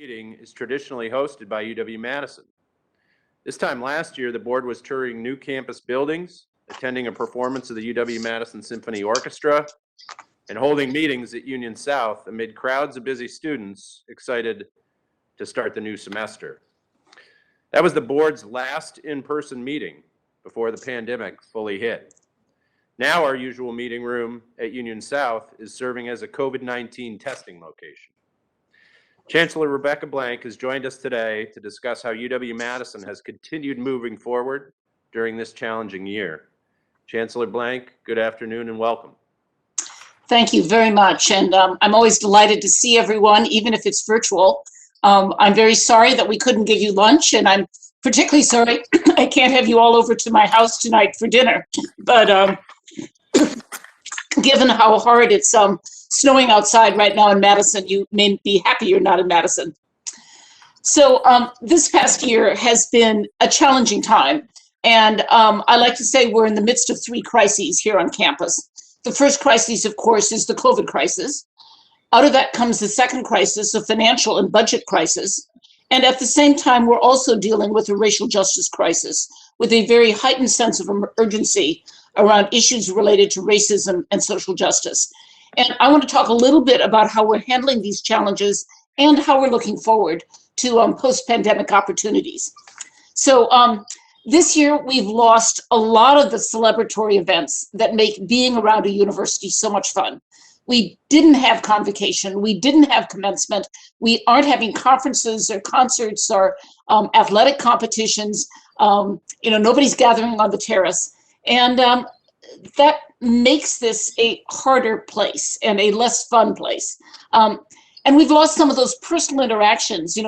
meeting is traditionally hosted by UW-Madison. This time last year, the board was touring new campus buildings, attending a performance of the UW-Madison Symphony Orchestra, and holding meetings at Union South amid crowds of busy students excited to start the new semester. That was the board's last in-person meeting before the pandemic fully hit. Now our usual meeting room at Union South is serving as a COVID-19 testing location. Chancellor Rebecca Blank has joined us today to discuss how UW-Madison has continued moving forward during this challenging year. Chancellor Blank, good afternoon and welcome. Thank you very much. And I'm always delighted to see everyone, even if it's virtual. I'm very sorry that we couldn't give you lunch, and I'm particularly sorry I can't have you all over to my house tonight for dinner. But given how hard it's snowing outside right now in Madison, you may be happy you're not in Madison. So this past year has been a challenging time. And I like to say we're in the midst of three crises here on campus. The first crisis, of course, is the COVID crisis. Out of that comes the second crisis, a financial and budget crisis. And at the same time, we're also dealing with a racial justice crisis with a very heightened sense of urgency around issues related to racism and social justice. And I want to talk a little bit about how we're handling these challenges and how we're looking forward to post-pandemic opportunities. So this year, we've lost a lot of the celebratory events that make being around a university so much fun. We didn't have convocation. We didn't have commencement. We aren't having conferences or concerts or athletic competitions. Nobody's gathering on the terrace. And that makes this a harder place and a less fun place. And we've lost some of those personal interactions.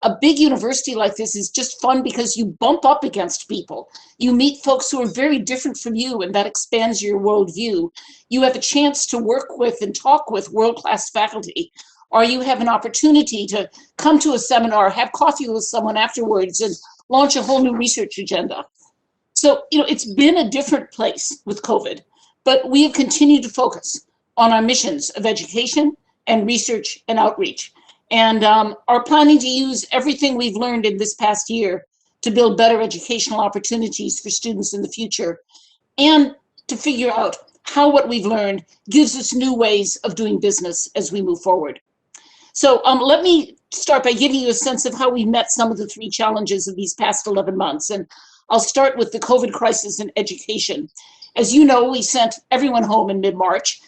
A big university like this is just fun because you bump up against people. You meet folks who are very different from you, and that expands your worldview. You have a chance to work with and talk with world-class faculty, or you have an opportunity to come to a seminar, have coffee with someone afterwards, and launch a whole new research agenda. So, it's been a different place with COVID, but we have continued to focus on our missions of education and research and outreach, and are planning to use everything we've learned in this past year to build better educational opportunities for students in the future, and to figure out how what we've learned gives us new ways of doing business as we move forward. So let me start by giving you a sense of how we met some of the three challenges of these past 11 months. And I'll start with the COVID crisis in education. As you know, we sent everyone home in mid-March.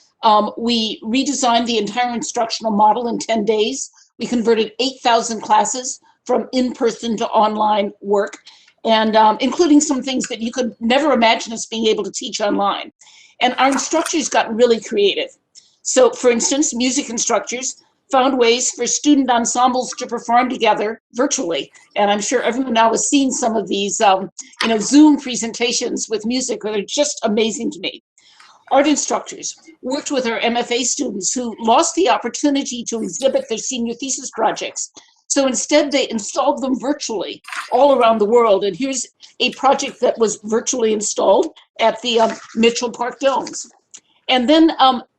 We redesigned the entire instructional model in 10 days. We converted 8,000 classes from in-person to online work, and including some things that you could never imagine us being able to teach online. And our instructors got really creative. So, for instance, music instructors found ways for student ensembles to perform together virtually. And I'm sure everyone now has seen some of these Zoom presentations with music that are just amazing to me. Art instructors worked with our MFA students who lost the opportunity to exhibit their senior thesis projects. So instead, they installed them virtually all around the world. And here's a project that was virtually installed at the Mitchell Park Domes. And then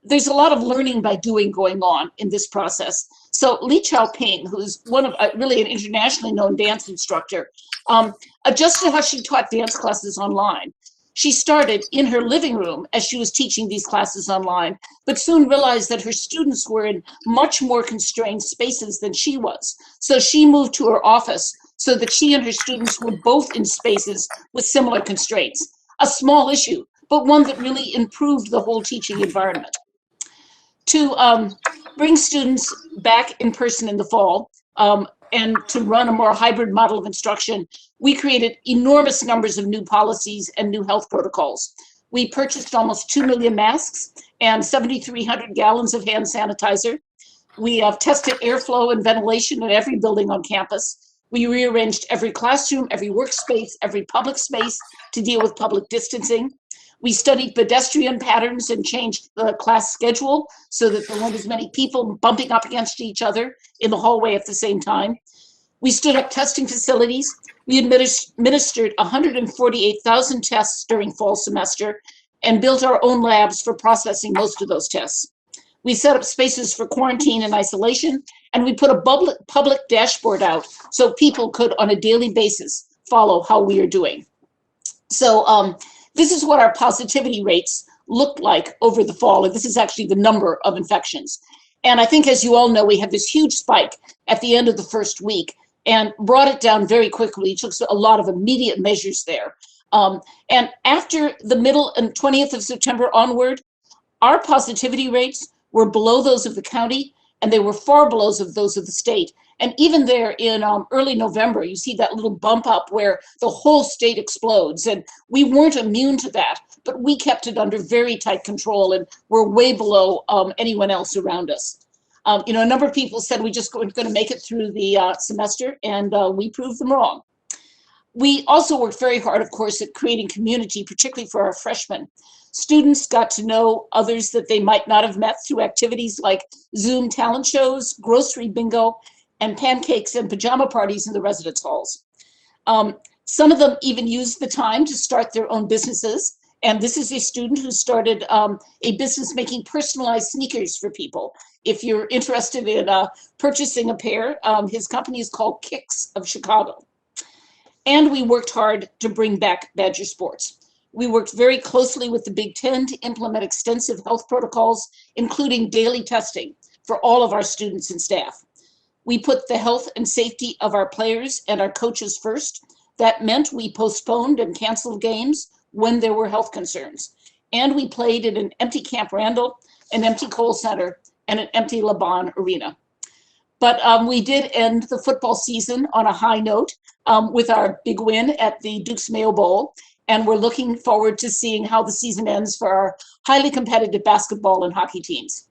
there's a lot of learning by doing going on in this process. So Li Chaoping, who's one of really an internationally known dance instructor, adjusted how she taught dance classes online. She started in her living room as she was teaching these classes online, but soon realized that her students were in much more constrained spaces than she was. So she moved to her office so that she and her students were both in spaces with similar constraints. A small issue, but one that really improved the whole teaching environment. To bring students back in person in the fall, and to run a more hybrid model of instruction, we created enormous numbers of new policies and new health protocols. We purchased almost 2 million masks and 7,300 gallons of hand sanitizer. We have tested airflow and ventilation in every building on campus. We rearranged every classroom, every workspace, every public space to deal with public distancing. We studied pedestrian patterns and changed the class schedule so that there weren't as many people bumping up against each other in the hallway at the same time. We stood up testing facilities. We administered 148,000 tests during fall semester and built our own labs for processing most of those tests. We set up spaces for quarantine and isolation, and we put a public dashboard out so people could, on a daily basis, follow how we are doing. So this is what our positivity rates looked like over the fall, and this is actually the number of infections. And I think, as you all know, we had this huge spike at the end of the first week and brought it down very quickly. It took a lot of immediate measures there. And after the middle and 20th of September onward, our positivity rates were below those of the county, and they were far below those of the state. And even there in early November, you see that little bump up where the whole state explodes. And we weren't immune to that, but we kept it under very tight control and we're way below anyone else around us. A number of people said we just weren't going to make it through the semester, and we proved them wrong. We also worked very hard, of course, at creating community, particularly for our freshmen. Students got to know others that they might not have met through activities like Zoom talent shows, grocery bingo, and pancakes and pajama parties in the residence halls. Some of them even used the time to start their own businesses. And this is a student who started a business making personalized sneakers for people. If you're interested in purchasing a pair, his company is called Kicks of Chicago. And we worked hard to bring back Badger sports. We worked very closely with the Big Ten to implement extensive health protocols, including daily testing for all of our students and staff. We put the health and safety of our players and our coaches first. That meant we postponed and canceled games when there were health concerns. And we played in an empty Camp Randall, an empty Kohl Center, and an empty LeBron Arena. But we did end the football season on a high note with our big win at the Duke's Mayo Bowl. And we're looking forward to seeing how the season ends for our highly competitive basketball and hockey teams.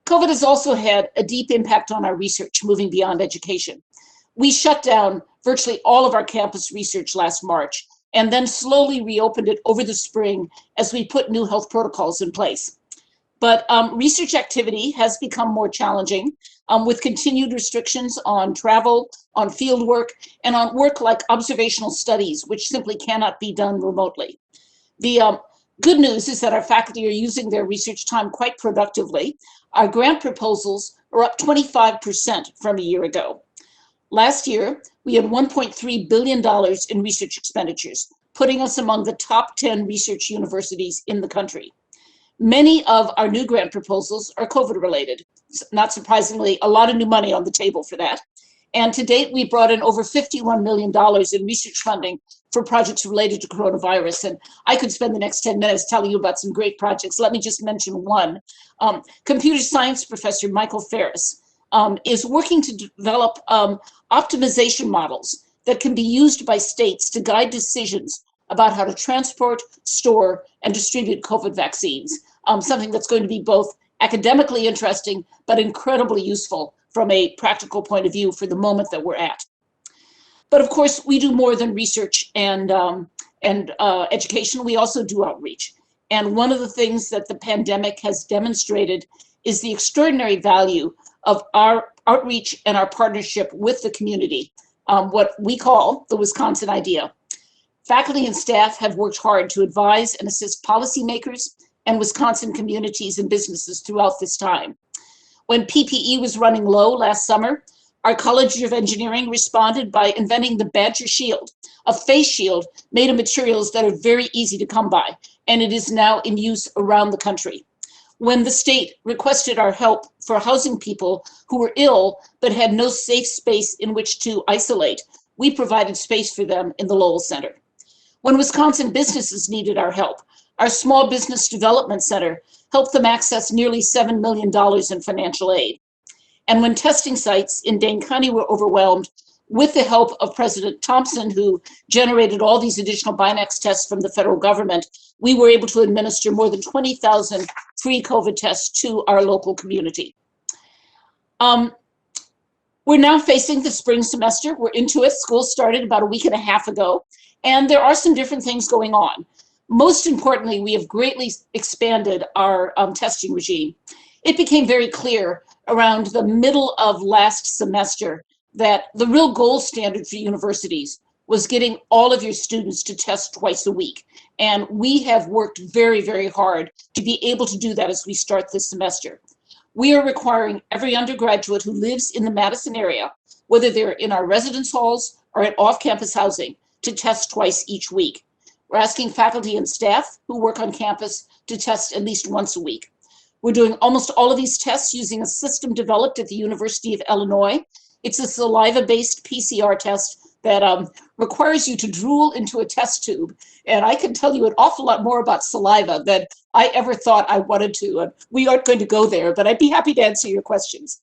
COVID has also had a deep impact on our research, moving beyond education. We shut down virtually all of our campus research last March, and then slowly reopened it over the spring as we put new health protocols in place. But research activity has become more challenging with continued restrictions on travel, on field work, and on work like observational studies, which simply cannot be done remotely. The good news is that our faculty are using their research time quite productively. Our grant proposals are up 25% from a year ago. Last year, we had $1.3 billion in research expenditures, putting us among the top 10 research universities in the country. Many of our new grant proposals are COVID related. Not surprisingly, a lot of new money on the table for that. And to date, we brought in over $51 million in research funding for projects related to coronavirus. And I could spend the next 10 minutes telling you about some great projects. Let me just mention one. Computer science professor Michael Ferris is working to develop optimization models that can be used by states to guide decisions about how to transport, store, and distribute COVID vaccines. Something that's going to be both academically interesting, but incredibly useful from a practical point of view for the moment that we're at. But of course, we do more than research and education. We also do outreach. And one of the things that the pandemic has demonstrated is the extraordinary value of our outreach and our partnership with the community, what we call the Wisconsin Idea. Faculty and staff have worked hard to advise and assist policymakers and Wisconsin communities and businesses throughout this time. When PPE was running low last summer, our College of Engineering responded by inventing the Badger Shield, a face shield made of materials that are very easy to come by, and it is now in use around the country. When the state requested our help for housing people who were ill but had no safe space in which to isolate, we provided space for them in the Lowell Center. When Wisconsin businesses needed our help, our Small Business Development Center helped them access nearly $7 million in financial aid. And when testing sites in Dane County were overwhelmed, with the help of President Thompson, who generated all these additional Binax tests from the federal government, we were able to administer more than 20,000 free COVID tests to our local community. We're now facing the spring semester. We're into it. School started about a week and a half ago, and there are some different things going on. Most importantly, we have greatly expanded our testing regime. It became very clear around the middle of last semester that the real gold standard for universities was getting all of your students to test twice a week. And we have worked very, very hard to be able to do that as we start this semester. We are requiring every undergraduate who lives in the Madison area, whether they're in our residence halls or at off-campus housing, to test twice each week. We're asking faculty and staff who work on campus to test at least once a week. We're doing almost all of these tests using a system developed at the University of Illinois. It's a saliva-based PCR test that requires you to drool into a test tube. And I can tell you an awful lot more about saliva than I ever thought I wanted to. And we aren't going to go there, but I'd be happy to answer your questions.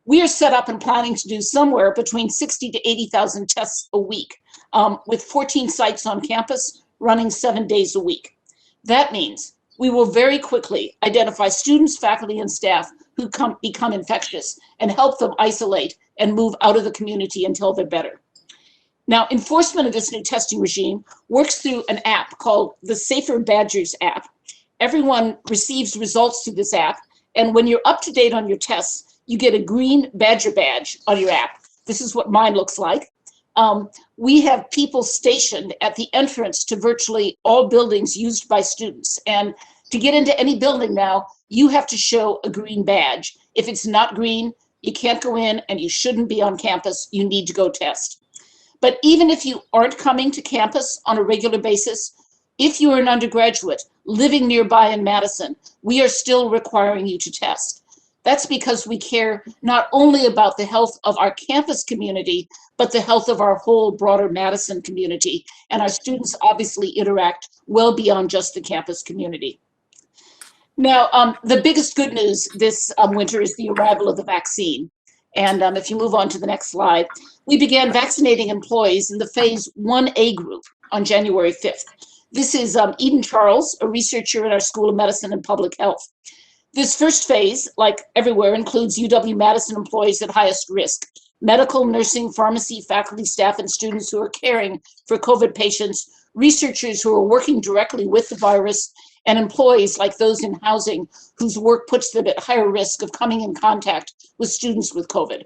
We are set up and planning to do somewhere between 60 to 80,000 tests a week, with 14 sites on campus running 7 days a week. That means we will very quickly identify students, faculty, and staff who become infectious and help them isolate and move out of the community until they're better. Now, enforcement of this new testing regime works through an app called the Safer Badgers app. Everyone receives results through this app, and when you're up to date on your tests, you get a green Badger badge on your app. This is what mine looks like. We have people stationed at the entrance to virtually all buildings used by students. And to get into any building now, you have to show a green badge. If it's not green, you can't go in and you shouldn't be on campus. You need to go test. But even if you aren't coming to campus on a regular basis, if you're an undergraduate living nearby in Madison, we are still requiring you to test. That's because we care not only about the health of our campus community, but the health of our whole broader Madison community. And our students obviously interact well beyond just the campus community. Now, the biggest good news this winter is the arrival of the vaccine. And if you move on to the next slide, we began vaccinating employees in the phase 1A group on January 5th. This is Eden Charles, a researcher in our School of Medicine and Public Health. This first phase, like everywhere, includes UW-Madison employees at highest risk: medical, nursing, pharmacy, faculty, staff, and students who are caring for COVID patients, researchers who are working directly with the virus, and employees like those in housing whose work puts them at higher risk of coming in contact with students with COVID.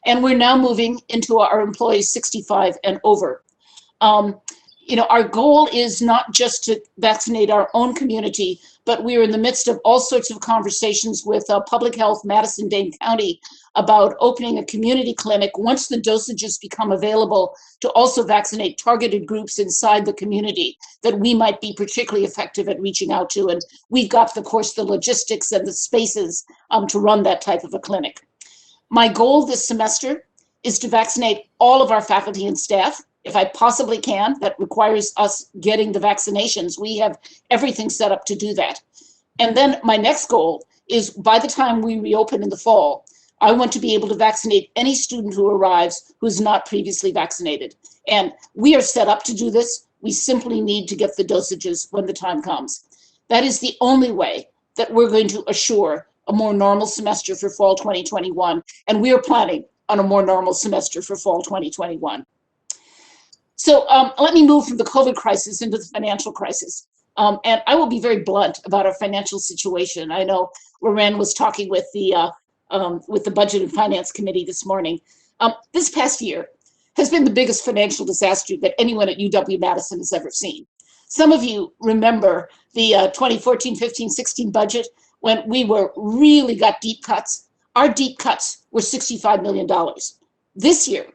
And we're now moving into our employees 65 and over. Our goal is not just to vaccinate our own community, but we are in the midst of all sorts of conversations with Public Health Madison-Dane County about opening a community clinic once the dosages become available to also vaccinate targeted groups inside the community that we might be particularly effective at reaching out to. And we've got, of course, the logistics and the spaces to run that type of a clinic. My goal this semester is to vaccinate all of our faculty and staff. If I possibly can, that requires us getting the vaccinations. We have everything set up to do that. And then my next goal is, by the time we reopen in the fall, I want to be able to vaccinate any student who arrives who's not previously vaccinated. And we are set up to do this. We simply need to get the dosages when the time comes. That is the only way that we're going to assure a more normal semester for fall 2021. And we are planning on a more normal semester for fall 2021. So let me move from the COVID crisis into the financial crisis. And I will be very blunt about our financial situation. I know Loren was talking with the Budget and Finance Committee this morning. This past year has been the biggest financial disaster that anyone at UW-Madison has ever seen. Some of you remember the 2014, 15, 16 budget when we really got deep cuts. Our deep cuts were $65 million. This year,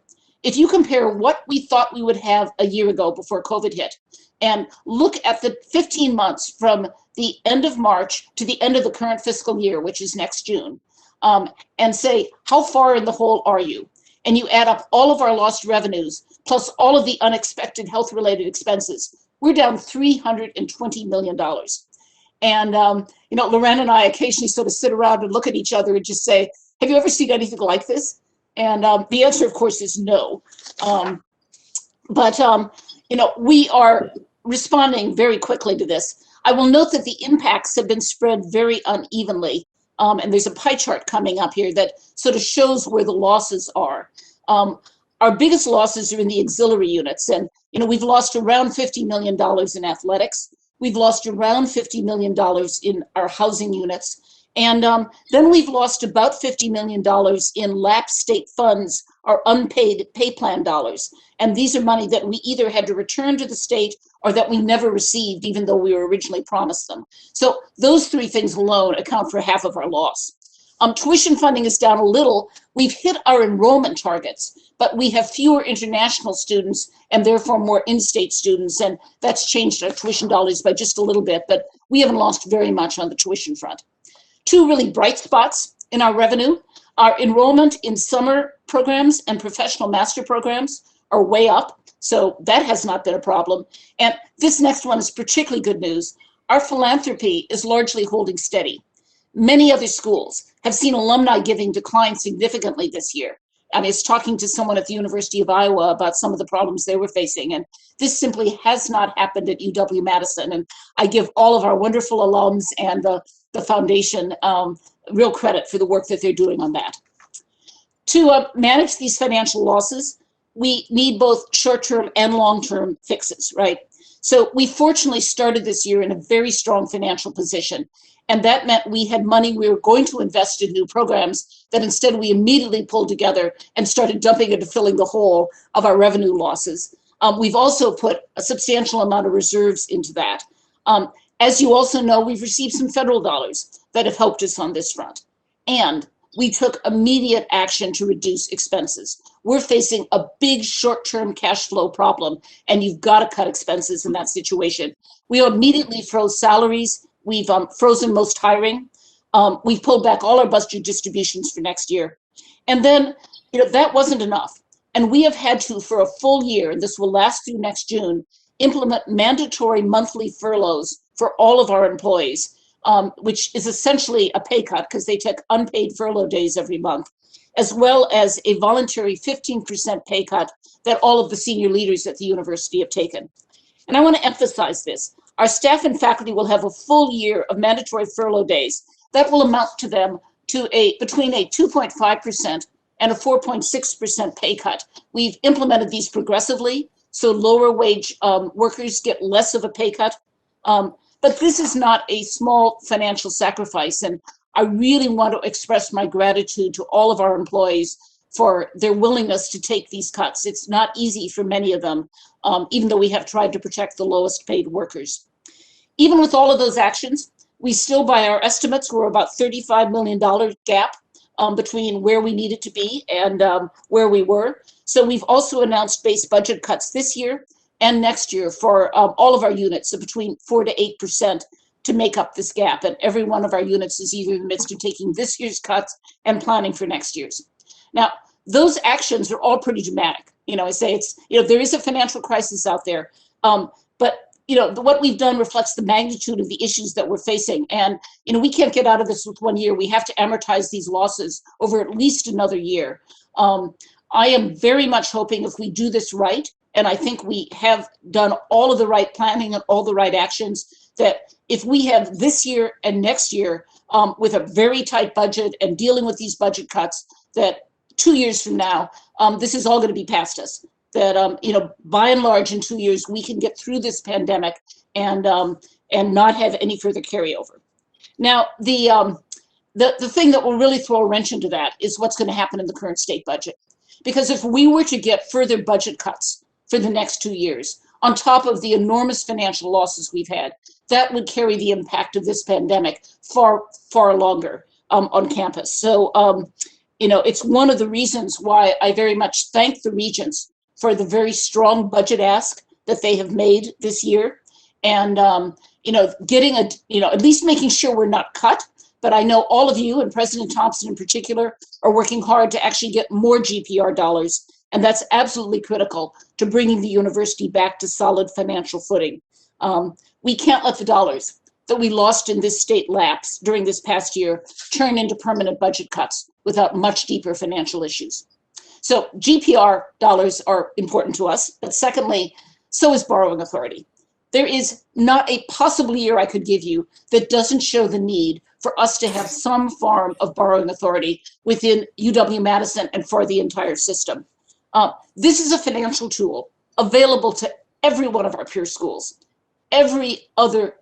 if you compare what we thought we would have a year ago before COVID hit, and look at the 15 months from the end of March to the end of the current fiscal year, which is next June, and say, how far in the hole are you? And you add up all of our lost revenues, plus all of the unexpected health-related expenses, we're down $320 million. And, Loren and I occasionally sort of sit around and look at each other and just say, have you ever seen anything like this? And the answer, of course, is no. We are responding very quickly to this. I will note that the impacts have been spread very unevenly. And there's a pie chart coming up here that sort of shows where the losses are. Our biggest losses are in the auxiliary units. And, we've lost around $50 million in athletics. We've lost around $50 million in our housing units. And then we've lost about $50 million in lapsed state funds or unpaid pay plan dollars. And these are money that we either had to return to the state or that we never received, even though we were originally promised them. So those three things alone account for half of our loss. Tuition funding is down a little. We've hit our enrollment targets, but we have fewer international students and therefore more in-state students. And that's changed our tuition dollars by just a little bit, but we haven't lost very much on the tuition front. Two really bright spots in our revenue. Our enrollment in summer programs and professional master programs are way up, so that has not been a problem. And this next one is particularly good news. Our philanthropy is largely holding steady. Many other schools have seen alumni giving decline significantly this year. I was talking to someone at the University of Iowa about some of the problems they were facing, and this simply has not happened at UW-Madison. And I give all of our wonderful alums and the foundation real credit for the work that they're doing on that. To manage these financial losses, we need both short-term and long-term fixes, right? So we fortunately started this year in a very strong financial position. And that meant we had money we were going to invest in new programs that instead we immediately pulled together and started dumping into filling the hole of our revenue losses. We've also put a substantial amount of reserves into that. As you also know, we've received some federal dollars that have helped us on this front. And we took immediate action to reduce expenses. We're facing a big short-term cash flow problem, and you've got to cut expenses in that situation. We immediately froze salaries. We've frozen most hiring. We've pulled back all our budget distributions for next year. And then, that wasn't enough. And we have had to, for a full year, and this will last through next June, implement mandatory monthly furloughs for all of our employees, which is essentially a pay cut because they take unpaid furlough days every month, as well as a voluntary 15% pay cut that all of the senior leaders at the university have taken. And I want to emphasize this. Our staff and faculty will have a full year of mandatory furlough days that will amount to them to between a 2.5% and a 4.6% pay cut. We've implemented these progressively, so lower wage workers get less of a pay cut. But this is not a small financial sacrifice, and I really want to express my gratitude to all of our employees for their willingness to take these cuts. It's not easy for many of them, even though we have tried to protect the lowest paid workers. Even with all of those actions, we still, by our estimates, we're about $35 million gap between where we needed to be and where we were. So we've also announced base budget cuts this year and next year for all of our units of between 4 to 8% to make up this gap. And every one of our units is either in the midst of taking this year's cuts and planning for next year's. Now, those actions are all pretty dramatic. I say it's, there is a financial crisis out there, but what we've done reflects the magnitude of the issues that we're facing. And, we can't get out of this with 1 year. We have to amortize these losses over at least another year. I am very much hoping if we do this right, and I think we have done all of the right planning and all the right actions, that if we have this year and next year with a very tight budget and dealing with these budget cuts, that 2 years from now, this is all going to be past us. That, by and large, in 2 years, we can get through this pandemic and not have any further carryover. Now, the thing that will really throw a wrench into that is what's going to happen in the current state budget. Because if we were to get further budget cuts for the next 2 years, on top of the enormous financial losses we've had, that would carry the impact of this pandemic far, far longer on campus. So, it's one of the reasons why I very much thank the Regents for the very strong budget ask that they have made this year. And, getting at least making sure we're not cut. But I know all of you, and President Thompson in particular, are working hard to actually get more GPR dollars. And that's absolutely critical to bringing the university back to solid financial footing. We can't let the dollars that we lost in this state lapse during this past year turn into permanent budget cuts without much deeper financial issues. So GPR dollars are important to us, but secondly, so is borrowing authority. There is not a possible year I could give you that doesn't show the need for us to have some form of borrowing authority within UW-Madison and for the entire system. This is a financial tool available to every one of our peer schools. Every other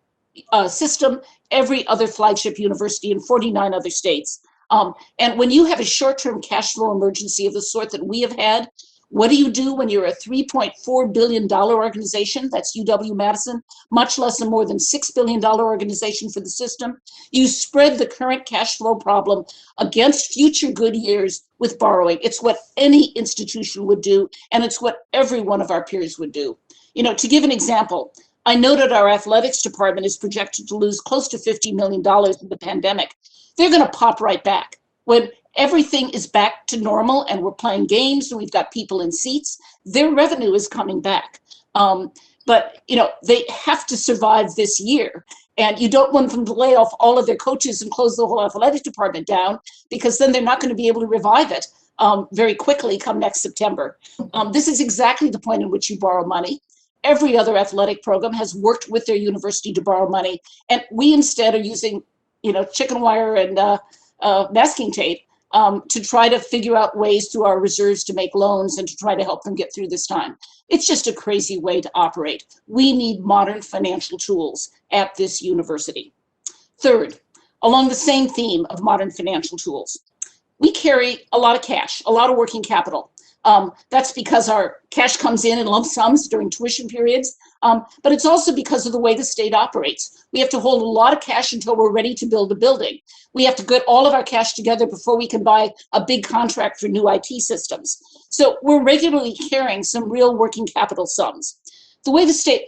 system, every other flagship university in 49 other states. And when you have a short-term cash flow emergency of the sort that we have had, what do you do when you're a $3.4 billion organization? That's UW-Madison, much less a more than $6 billion organization for the system. You spread the current cash flow problem against future good years with borrowing. It's what any institution would do, and it's what every one of our peers would do. You know, to give an example, I noted our athletics department is projected to lose close to $50 million in the pandemic. They're going to pop right back. When everything is back to normal and we're playing games and we've got people in seats, their revenue is coming back. But, you know, they have to survive this year. And you don't want them to lay off all of their coaches and close the whole athletic department down, because then they're not going to be able to revive it very quickly come next September. This is exactly the point in which you borrow money. Every other athletic program has worked with their university to borrow money. And we instead are using, you know, chicken wire and masking tape to try to figure out ways through our reserves to make loans and to try to help them get through this time. It's just a crazy way to operate. We need modern financial tools at this university. Third, along the same theme of modern financial tools, we carry a lot of cash, a lot of working capital. That's because our cash comes in lump sums during tuition periods, but it's also because of the way the state operates. We have to hold a lot of cash until we're ready to build a building. We have to get all of our cash together before we can buy a big contract for new IT systems. So we're regularly carrying some real working capital sums. The way the state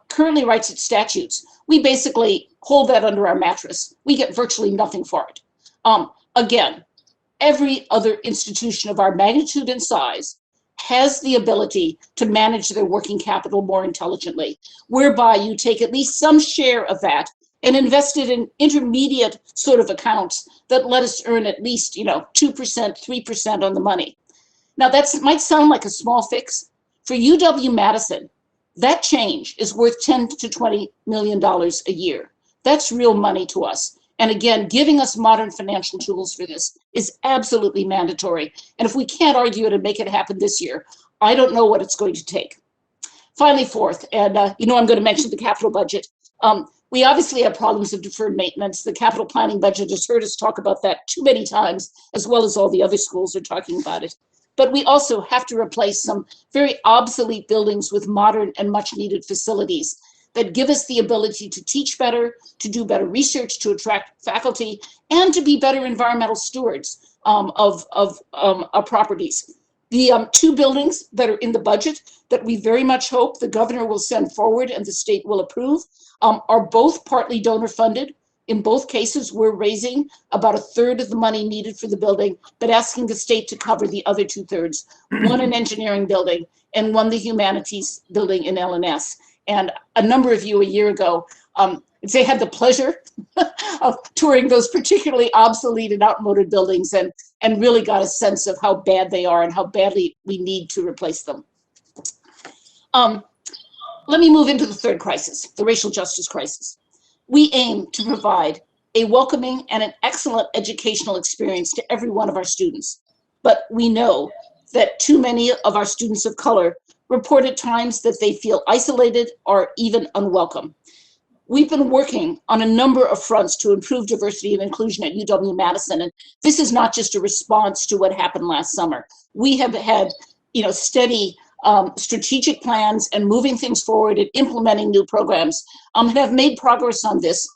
currently writes its statutes, we basically hold that under our mattress. We get virtually nothing for it. Again, every other institution of our magnitude and size has the ability to manage their working capital more intelligently, whereby you take at least some share of that and invest it in intermediate sort of accounts that let us earn at least, you know, 2%, 3% on the money. Now that might sound like a small fix. For UW-Madison, that change is worth $10 to $20 million a year. That's real money to us. And again, giving us modern financial tools for this is absolutely mandatory. And if we can't argue it and make it happen this year, I don't know what it's going to take. Finally, fourth, and you know I'm going to mention the capital budget. We obviously have problems of deferred maintenance. The capital planning budget has heard us talk about that too many times, as well as all the other schools are talking about it. But we also have to replace some very obsolete buildings with modern and much needed facilities that give us the ability to teach better, to do better research, to attract faculty, and to be better environmental stewards of our properties. The two buildings that are in the budget that we very much hope the governor will send forward and the state will approve are both partly donor funded. In both cases, we're raising about 1/3 of the money needed for the building, but asking the state to cover the other 2/3, one an engineering building and one the humanities building in LNS. And a number of you a year ago, they had the pleasure of touring those particularly obsolete and outmoded buildings and really got a sense of how bad they are and how badly we need to replace them. Let me move into the third crisis, the racial justice crisis. We aim to provide a welcoming and an excellent educational experience to every one of our students. But we know that too many of our students of color report at times that they feel isolated or even unwelcome. We've been working on a number of fronts to improve diversity and inclusion at UW-Madison, and this is not just a response to what happened last summer. We have had, you know, steady strategic plans and moving things forward and implementing new programs, and have made progress on this,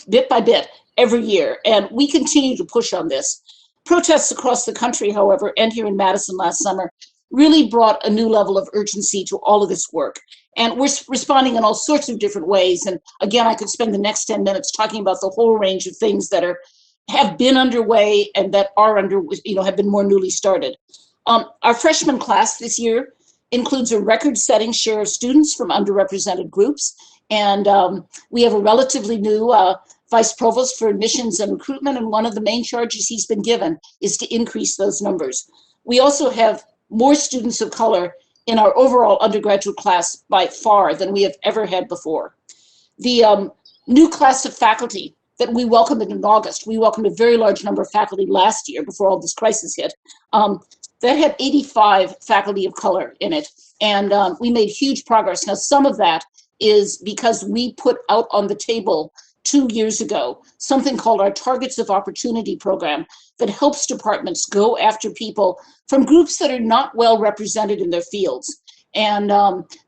bit by bit every year, and we continue to push on this. Protests across the country, however, and here in Madison last summer, really brought a new level of urgency to all of this work. And we're responding in all sorts of different ways. And again, I could spend the next 10 minutes talking about the whole range of things that have been underway and that are have been more newly started. Our freshman class this year includes a record-setting share of students from underrepresented groups. And we have a relatively new vice provost for admissions and recruitment. And one of the main charges he's been given is to increase those numbers. We also have more students of color in our overall undergraduate class by far than we have ever had before. The new class of faculty that we welcomed in August, we welcomed a very large number of faculty last year before all this crisis hit, that had 85 faculty of color in it. And we made huge progress. Now, some of that is because we put out on the table 2 years ago something called our Targets of Opportunity program that helps departments go after people from groups that are not well represented in their fields. And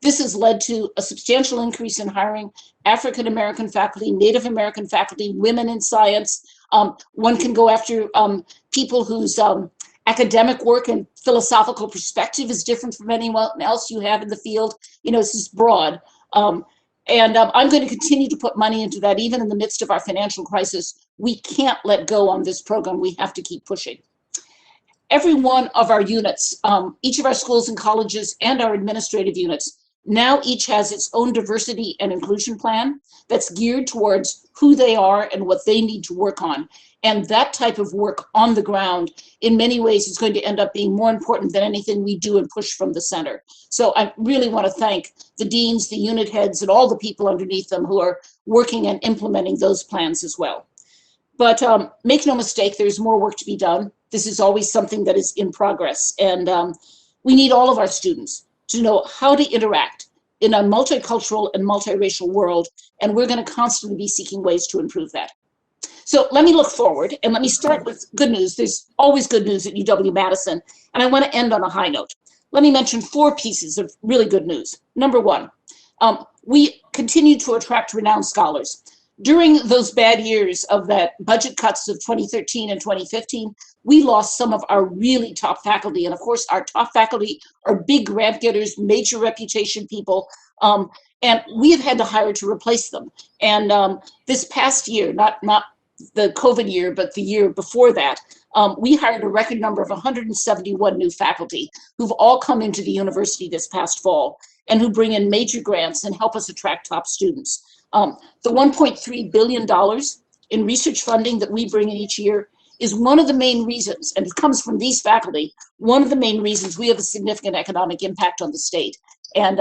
this has led to a substantial increase in hiring African American faculty, Native American faculty, women in science. One can go after people whose academic work and philosophical perspective is different from anyone else you have in the field. You know, this is broad. I'm going to continue to put money into that, even in the midst of our financial crisis. We can't let go on this program. We have to keep pushing. Every one of our units, each of our schools and colleges and our administrative units, now each has its own diversity and inclusion plan that's geared towards who they are and what they need to work on. And that type of work on the ground, in many ways, is going to end up being more important than anything we do and push from the center. So I really want to thank the deans, the unit heads, and all the people underneath them who are working and implementing those plans as well. But make no mistake, there's more work to be done. This is always something that is in progress. And we need all of our students to know how to interact in a multicultural and multiracial world. And we're going to constantly be seeking ways to improve that. So let me look forward, and let me start with good news. There's always good news at UW-Madison, and I want to end on a high note. Let me mention 4 pieces of really good news. Number 1, we continue to attract renowned scholars. During those bad years of that budget cuts of 2013 and 2015, we lost some of our really top faculty. And of course, our top faculty are big grant getters, major reputation people, and we have had to hire to replace them. And this past year, not the COVID year, but the year before that, we hired a record number of 171 new faculty who've all come into the university this past fall and who bring in major grants and help us attract top students. The $1.3 billion in research funding that we bring in each year is one of the main reasons, and it comes from these faculty, one of the main reasons we have a significant economic impact on the state. And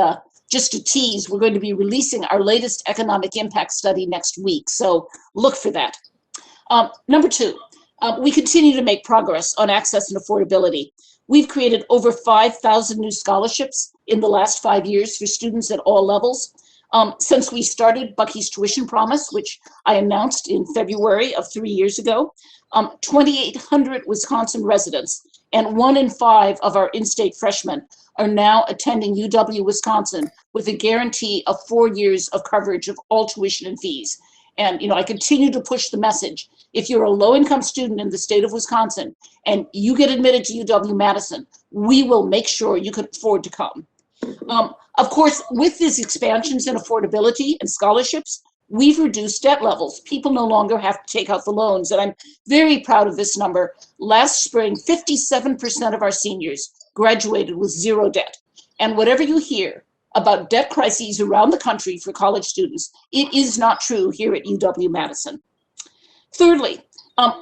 just to tease, we're going to be releasing our latest economic impact study next week, so look for that. Number 2, we continue to make progress on access and affordability. We've created over 5,000 new scholarships in the last 5 years for students at all levels. Since we started Bucky's Tuition Promise, which I announced in February of 3 years ago, 2,800 Wisconsin residents and 1 in 5 of our in-state freshmen are now attending UW-Wisconsin with a guarantee of 4 years of coverage of all tuition and fees. And, you know, I continue to push the message. If you're a low-income student in the state of Wisconsin and you get admitted to UW-Madison, we will make sure you can afford to come. Of course, with these expansions in affordability and scholarships, we've reduced debt levels. People no longer have to take out the loans, and I'm very proud of this number. Last spring, 57% of our seniors graduated with 0 debt. And whatever you hear about debt crises around the country for college students, it is not true here at UW-Madison. Thirdly,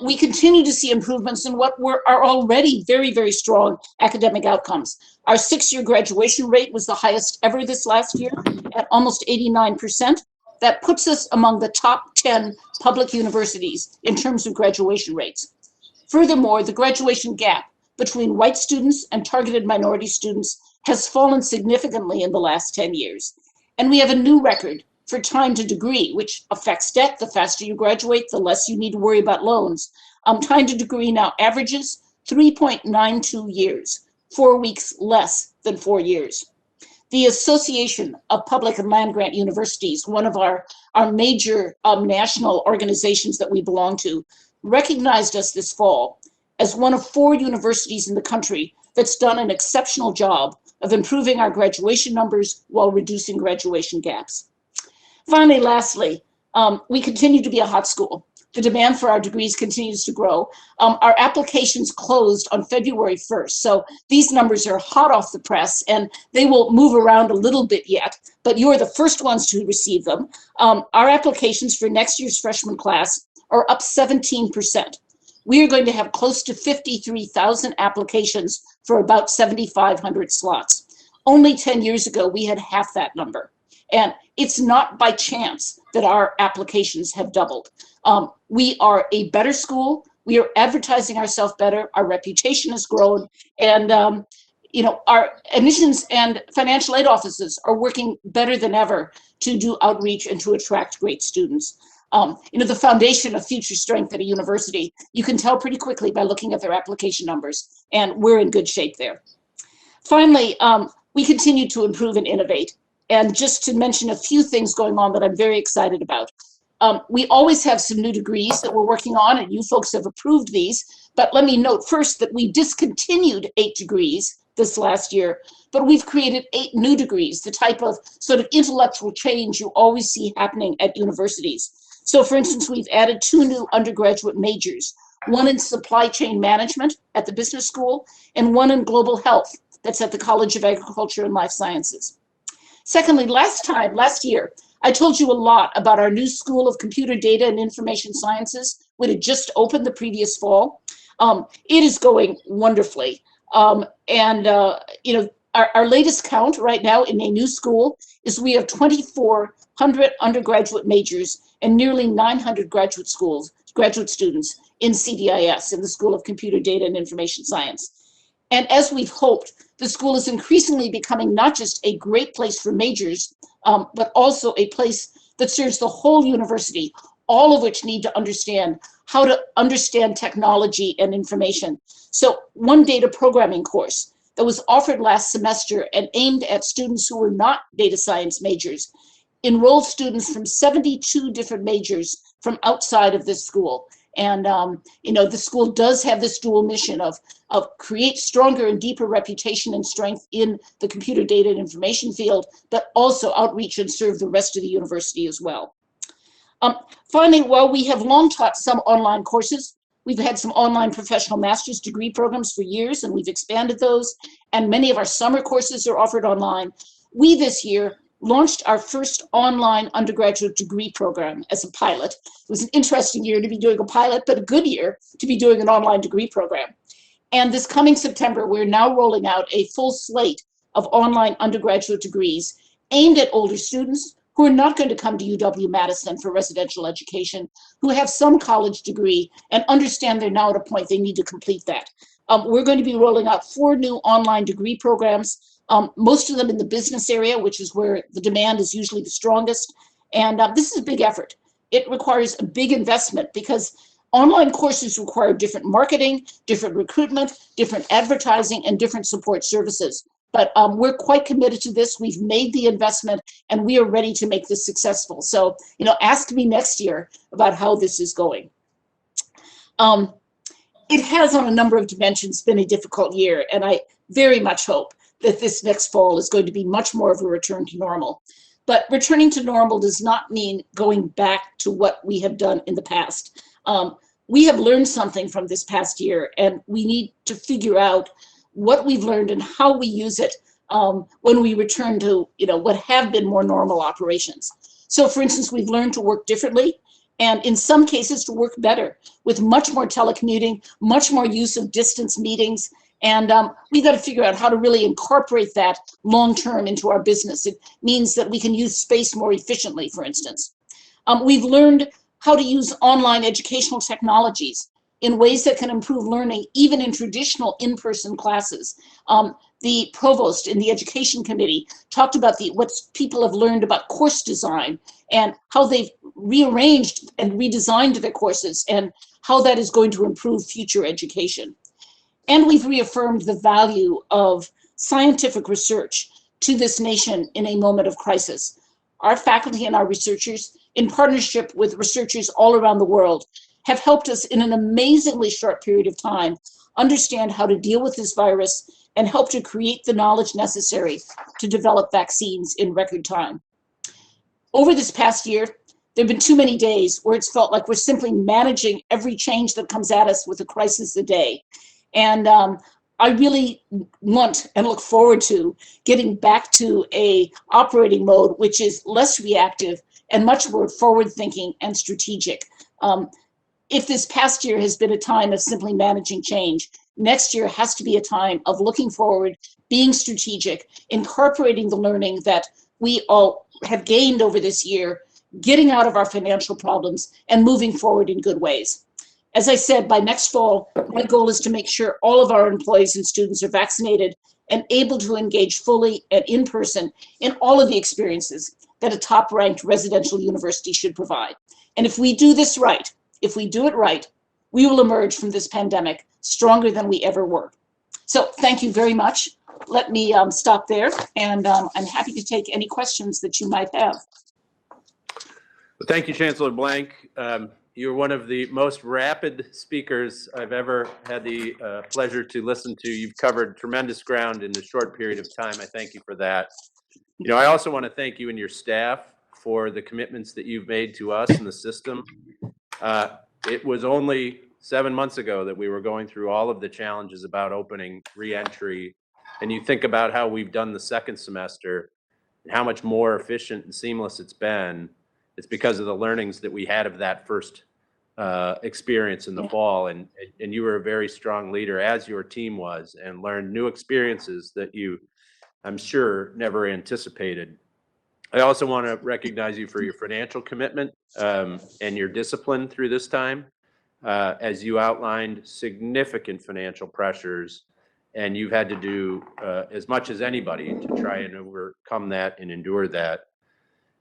we continue to see improvements in what are already very, very strong academic outcomes. Our 6-year graduation rate was the highest ever this last year at almost 89%. That puts us among the top 10 public universities in terms of graduation rates. Furthermore, the graduation gap between white students and targeted minority students has fallen significantly in the last 10 years. And we have a new record for time to degree, which affects debt. The faster you graduate, the less you need to worry about loans. Time to degree now averages 3.92 years, 4 weeks less than 4 years. The Association of Public and Land Grant Universities, one of our major national organizations that we belong to, recognized us this fall as one of 4 universities in the country that's done an exceptional job of improving our graduation numbers while reducing graduation gaps. Finally, lastly, we continue to be a hot school. The demand for our degrees continues to grow. Our applications closed on February 1st, so these numbers are hot off the press, and they will move around a little bit yet, but you're the first ones to receive them. Our applications for next year's freshman class are up 17%. We are going to have close to 53,000 applications for about 7,500 slots. Only 10 years ago, we had half that number. And it's not by chance that our applications have doubled. We are a better school. We are advertising ourselves better. Our reputation has grown. And, our admissions and financial aid offices are working better than ever to do outreach and to attract great students. The foundation of future strength at a university, you can tell pretty quickly by looking at their application numbers, and we're in good shape there. Finally, we continue to improve and innovate. And just to mention a few things going on that I'm very excited about. We always have some new degrees that we're working on, and you folks have approved these. But let me note first that we discontinued 8 degrees this last year, but we've created 8 new degrees, the type of sort of intellectual change you always see happening at universities. So for instance, we've added 2 new undergraduate majors, one in supply chain management at the business school and one in global health that's at the College of Agriculture and Life Sciences. Secondly, last year, I told you a lot about our new School of Computer Data and Information Sciences, which had just opened the previous fall. It is going wonderfully. Our latest count right now in a new school is we have 2,400 undergraduate majors and nearly 900 graduate students in CDIS, in the School of Computer Data and Information Science. And as we've hoped, the school is increasingly becoming not just a great place for majors, but also a place that serves the whole university, all of which need to understand how to understand technology and information. So one data programming course that was offered last semester and aimed at students who were not data science majors enrolled students from 72 different majors from outside of this school. And the school does have this dual mission of create stronger and deeper reputation and strength in the computer data and information field, but also outreach and serve the rest of the university as well. Finally, while we have long taught some online courses, we've had some online professional master's degree programs for years, and we've expanded those, and many of our summer courses are offered online. We this year launched our first online undergraduate degree program as a pilot. It was an interesting year to be doing a pilot, but a good year to be doing an online degree program. And this coming September, we're now rolling out a full slate of online undergraduate degrees aimed at older students who are not going to come to UW-Madison for residential education, who have some college degree and understand they're now at a point they need to complete that. We're going to be rolling out 4 new online degree programs, most of them in the business area, which is where the demand is usually the strongest. And this is a big effort. It requires a big investment because online courses require different marketing, different recruitment, different advertising, and different support services. But we're quite committed to this. We've made the investment, and we are ready to make this successful. So, ask me next year about how this is going. It has, on a number of dimensions, been a difficult year, and I very much hope that this next fall is going to be much more of a return to normal. But returning to normal does not mean going back to what we have done in the past. We have learned something from this past year, and we need to figure out what we've learned and how we use it when we return to what have been more normal operations. So for instance, we've learned to work differently, and in some cases to work better, with much more telecommuting, much more use of distance meetings, and we've got to figure out how to really incorporate that long-term into our business. It means that we can use space more efficiently, for instance. We've learned how to use online educational technologies in ways that can improve learning, even in traditional in-person classes. The provost in the education committee talked about what people have learned about course design and how they've rearranged and redesigned their courses and how that is going to improve future education. And we've reaffirmed the value of scientific research to this nation in a moment of crisis. Our faculty and our researchers, in partnership with researchers all around the world, have helped us in an amazingly short period of time understand how to deal with this virus and help to create the knowledge necessary to develop vaccines in record time. Over this past year, there have been too many days where it's felt like we're simply managing every change that comes at us with a crisis a day. And I really want and look forward to getting back to a operating mode which is less reactive and much more forward-thinking and strategic. If this past year has been a time of simply managing change, next year has to be a time of looking forward, being strategic, incorporating the learning that we all have gained over this year, getting out of our financial problems, and moving forward in good ways. As I said, by next fall, my goal is to make sure all of our employees and students are vaccinated and able to engage fully and in person in all of the experiences that a top-ranked residential university should provide. And if we do this right, if we do it right, we will emerge from this pandemic stronger than we ever were. So thank you very much. Let me stop there, and I'm happy to take any questions that you might have. Well, thank you, Chancellor Blank. You're one of the most rapid speakers I've ever had the pleasure to listen to. You've covered tremendous ground in a short period of time. I thank you for that. You know, I also want to thank you and your staff for the commitments that you've made to us and the system. It was only 7 months ago that we were going through all of the challenges about opening reentry, and you think about how we've done the second semester and how much more efficient and seamless it's been. It's because of the learnings that we had of that first experience in the fall, and you were a very strong leader, as your team was, and learned new experiences that you, I'm sure, never anticipated. I also want to recognize you for your financial commitment and your discipline through this time, as you outlined significant financial pressures, and you've had to do as much as anybody to try and overcome that and endure that.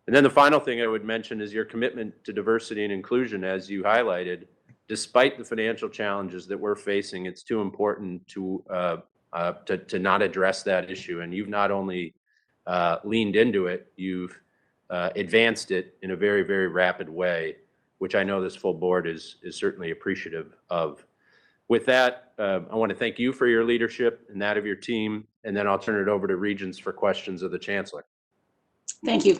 And then the final thing I would mention is your commitment to diversity and inclusion, as you highlighted. Despite the financial challenges that we're facing, it's too important to not address that issue. And you've not only leaned into it, you've advanced it in a very, very rapid way, which I know this full board is certainly appreciative of. With that, I want to thank you for your leadership and that of your team, and then I'll turn it over to Regents for questions of the Chancellor. Thank you.